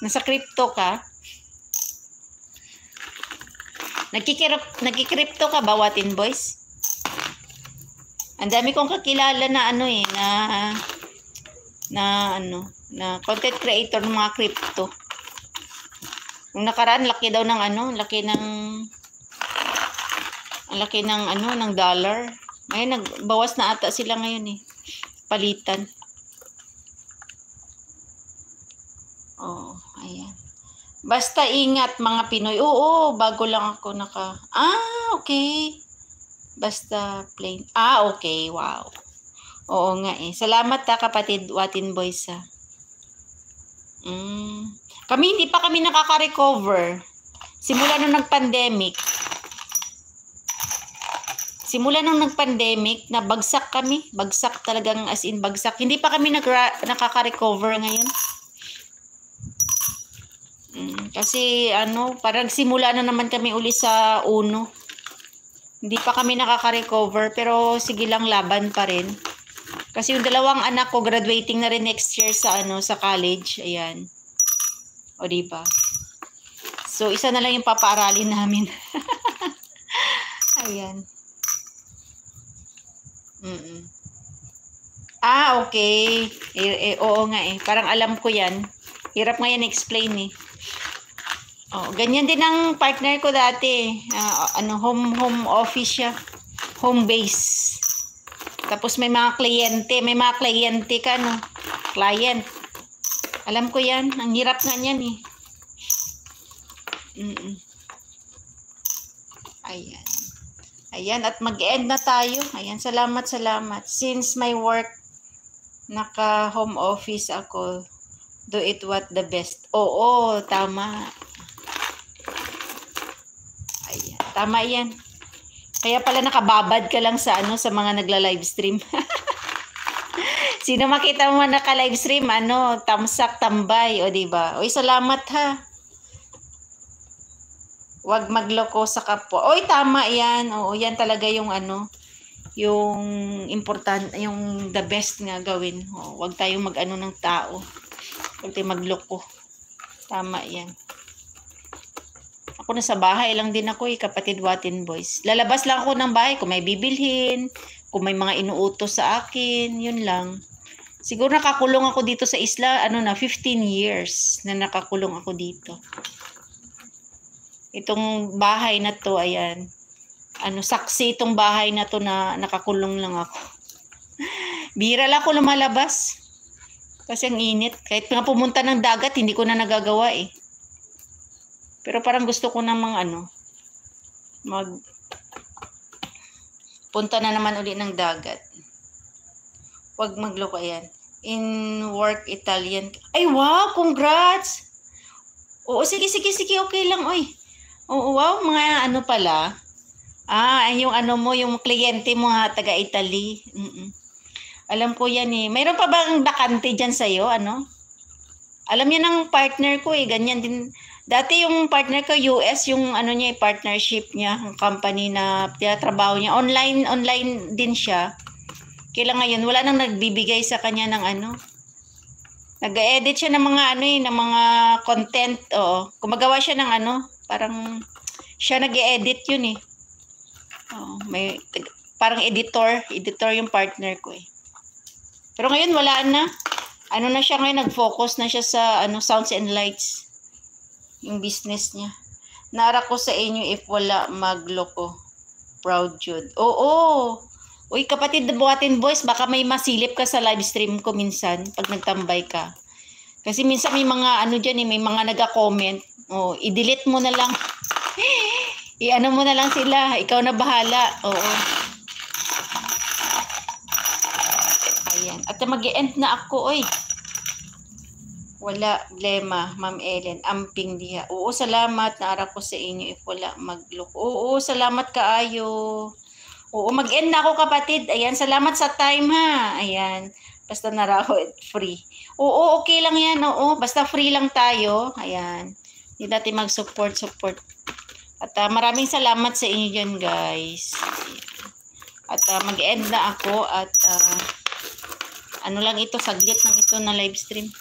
Nasa crypto ka? Nagki-crypto ka ba, Watin Boys? Ang dami kong kakilala na ano eh, na content creator ng mga crypto. Nung nakaraan, laki daw ng ano, laki ng ano, ng dollar. Ngayon, nagbawas na ata sila ngayon eh. Palitan. Oh, ayan. Basta ingat mga Pinoy. Oo, bago lang ako okay. Basta plain. Okay. Wow. Oo nga eh. Salamat kapatid Watin Boys ha. Kami, hindi pa kami nakaka-recover. Simula nung nag-pandemic. Na bagsak kami. Bagsak talagang as in bagsak. Hindi pa kami nakaka-recover ngayon. Kasi parang simula na naman kami uli sa uno. Hindi pa kami nakaka-recover pero sige lang, laban pa rin. Kasi yung dalawang anak ko graduating na rin next year sa college. Ayan. O diba? So isa na lang yung papaaralin namin. Ayan. Okay. Oo nga eh. Parang alam ko yan. Hirap nga yan explain eh. Ganyan din ang partner ko dati. Home office siya. Home base. Tapos may mga kliyente ka, no? Client. Alam ko yan. Ang hirap nga niyan eh. Ayan. Ayan, at mag-end na tayo. Ayan, salamat. Since my work, naka-home office ako, do it what the best. Oo, tama. Ayan, tama yan. Kaya pala nakababad ka lang sa mga nagla-livestream. Sino makita mo naka-livestream, tamsak, tambay, o diba? Oy, salamat ha. Huwag magloko sa kapwa. Oy, tama yan. Oo, yan talaga yung yung important, yung the best nga gawin. Huwag tayong ng tao. Huwag tayong magloko. Tama yan. Ako nasa bahay lang din ako kapatid Watin Boys. Lalabas lang ako ng bahay kung may bibilhin, kung may mga inuutos sa akin, yun lang. Siguro nakakulong ako dito sa isla, 15 years na nakakulong ako dito. Itong bahay na to, ayan. Saksi itong bahay na to na nakakulong lang ako. Bihira lang ako lumalabas. Kasi ang init. Kahit nga pumunta ng dagat, hindi ko na nagagawa eh. Pero parang gusto ko namang punta na naman uli ng dagat. Huwag magloko, ayan. In work Italian. Ay, wow! Congrats! Oo, sige, okay lang, oy. Oo, wow, mga pala. Yung yung kliyente mo ha, taga Italy. Alam ko yan eh. Mayroon pa bang bakante dyan sa'yo, Alam niya ng partner ko eh, ganyan din. Dati yung partner ko, US, yung niya, partnership niya, ang company na trabaho niya. Online din siya. Kailan ngayon, wala nang nagbibigay sa kanya ng Nag-edit siya ng mga ng mga content, oo. Gumagawa siya ng parang siya nag-edit yun eh. May parang editor yung partner ko eh. Pero ngayon wala na. Na siya ngayon, nag-focus na siya sa sounds and lights. Yung business niya. Nara ko sa inyo if wala magloko. Proud Jude. Oo. Uy, kapatid Watin Boys, baka may masilip ka sa live stream ko minsan pag nagtambay ka. Kasi minsan may mga dyan may mga naga-comment. I-delete mo na lang. Mo na lang sila. Ikaw na bahala. Oo. Ayan. At mag-e-end na ako, oy. Wala problema, Ma'am Ellen. Amping diha. Oo, salamat. Naara ko sa inyo if wala magloko. Oo, salamat kaayo. Oo, mag-end na ako kapatid. Ayan, salamat sa time ha. Ayan. Basta nara ako free. Oo, okay lang yan. Oo, basta free lang tayo. Ayan. Hindi natin mag-support. At maraming salamat sa inyo dyan, guys. At mag-end na ako. At lang ito, saglit lang ito na live stream.